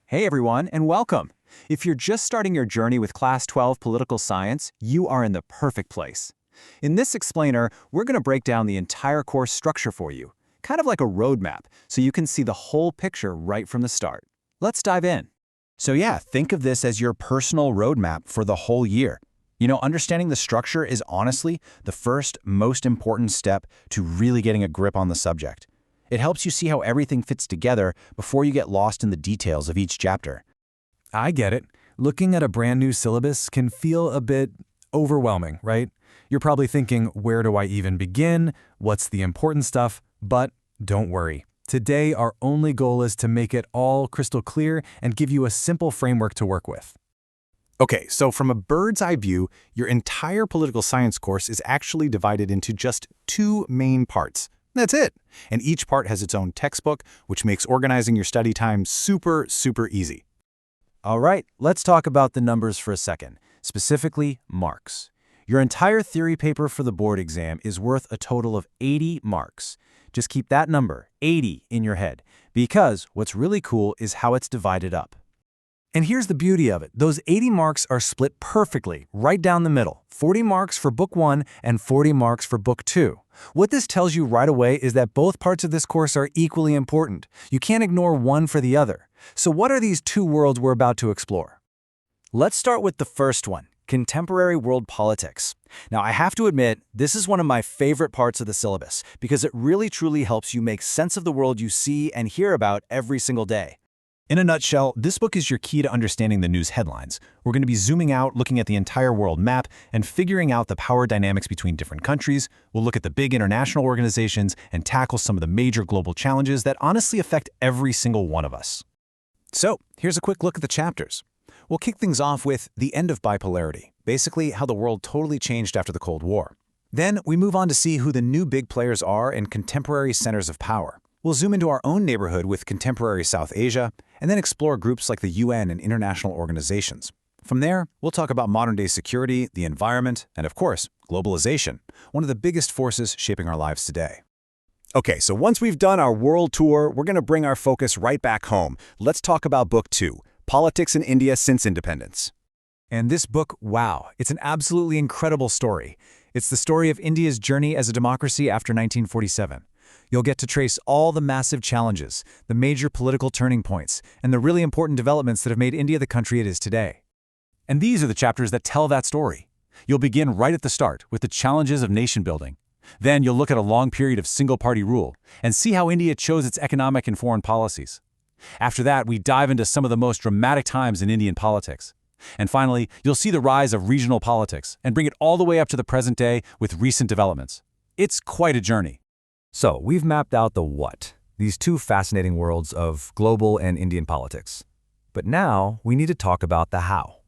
Hey everyone, and welcome! If you're just starting your journey with Class 12 Political Science, you are in the perfect place. In this explainer, we're going to break down the entire course structure for you, kind of like a roadmap, so you can see the whole picture right from the start. Let's dive in. So yeah, think of this as your personal roadmap for the whole year. Understanding the structure is honestly the first, most important step to really getting a grip on the subject. It helps you see how everything fits together before you get lost in the details of each chapter. I get it. Looking at a brand new syllabus can feel a bit overwhelming, right? You're probably thinking, where do I even begin? What's the important stuff? But don't worry. Today, our only goal is to make it all crystal clear and give you a simple framework to work with. Okay, so from a bird's eye view, your entire political science course is actually divided into just two main parts. That's it. And each part has its own textbook, which makes organizing your study time super easy. All right, let's talk about the numbers for a second, specifically marks. Your entire theory paper for the board exam is worth a total of 80 marks. Just keep that number, 80, in your head, because what's really cool is how it's divided up. And here's the beauty of it. Those 80 marks are split perfectly, right down the middle. 40 marks for Book 1 and 40 marks for Book 2. What this tells you right away is that both parts of this course are equally important. You can't ignore one for the other. So what are these two worlds we're about to explore? Let's start with the first one, contemporary world politics. Now, I have to admit, this is one of my favorite parts of the syllabus because it really truly helps you make sense of the world you see and hear about every single day. In a nutshell, this book is your key to understanding the news headlines. We're going to be zooming out, looking at the entire world map, and figuring out the power dynamics between different countries. We'll look at the big international organizations and tackle some of the major global challenges that honestly affect every single one of us. So, here's a quick look at the chapters. We'll kick things off with the end of bipolarity, basically how the world totally changed after the Cold War. Then we move on to see who the new big players are in contemporary centers of power. We'll zoom into our own neighborhood with contemporary South Asia, and then explore groups like the UN and international organizations. From there, we'll talk about modern-day security, the environment, and of course, globalization, one of the biggest forces shaping our lives today. Okay, so once we've done our world tour, we're going to bring our focus right back home. Let's talk about Book 2, Politics in India Since Independence. And this book, wow, it's an absolutely incredible story. It's the story of India's journey as a democracy after 1947. You'll get to trace all the massive challenges, the major political turning points, and the really important developments that have made India the country it is today. And these are the chapters that tell that story. You'll begin right at the start with the challenges of nation building. Then you'll look at a long period of single-party rule and see how India chose its economic and foreign policies. After that, we dive into some of the most dramatic times in Indian politics. And finally, you'll see the rise of regional politics and bring it all the way up to the present day with recent developments. It's quite a journey. So, we've mapped out the what, these two fascinating worlds of global and Indian politics. But now, we need to talk about the how.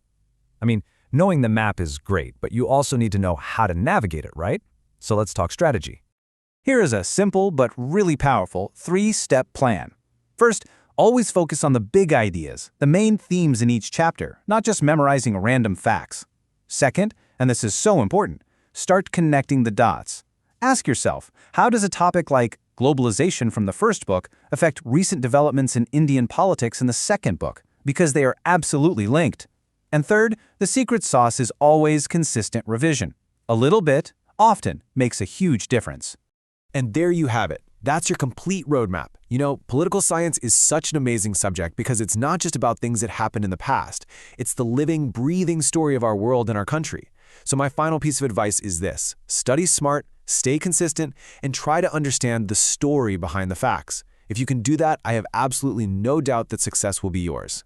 I mean, knowing the map is great, but you also need to know how to navigate it, right? So let's talk strategy. Here is a simple but really powerful 3-step plan. First, always focus on the big ideas, the main themes in each chapter, not just memorizing random facts. Second, and this is so important, start connecting the dots. Ask yourself, how does a topic like globalization from the first book affect recent developments in Indian politics in the second book? Because they are absolutely linked. And third, the secret sauce is always consistent revision. A little bit, often, makes a huge difference. And there you have it. That's your complete roadmap. Political science is such an amazing subject because it's not just about things that happened in the past. It's the living, breathing story of our world and our country. So my final piece of advice is this: study smart, stay consistent, and try to understand the story behind the facts. If you can do that, I have absolutely no doubt that success will be yours.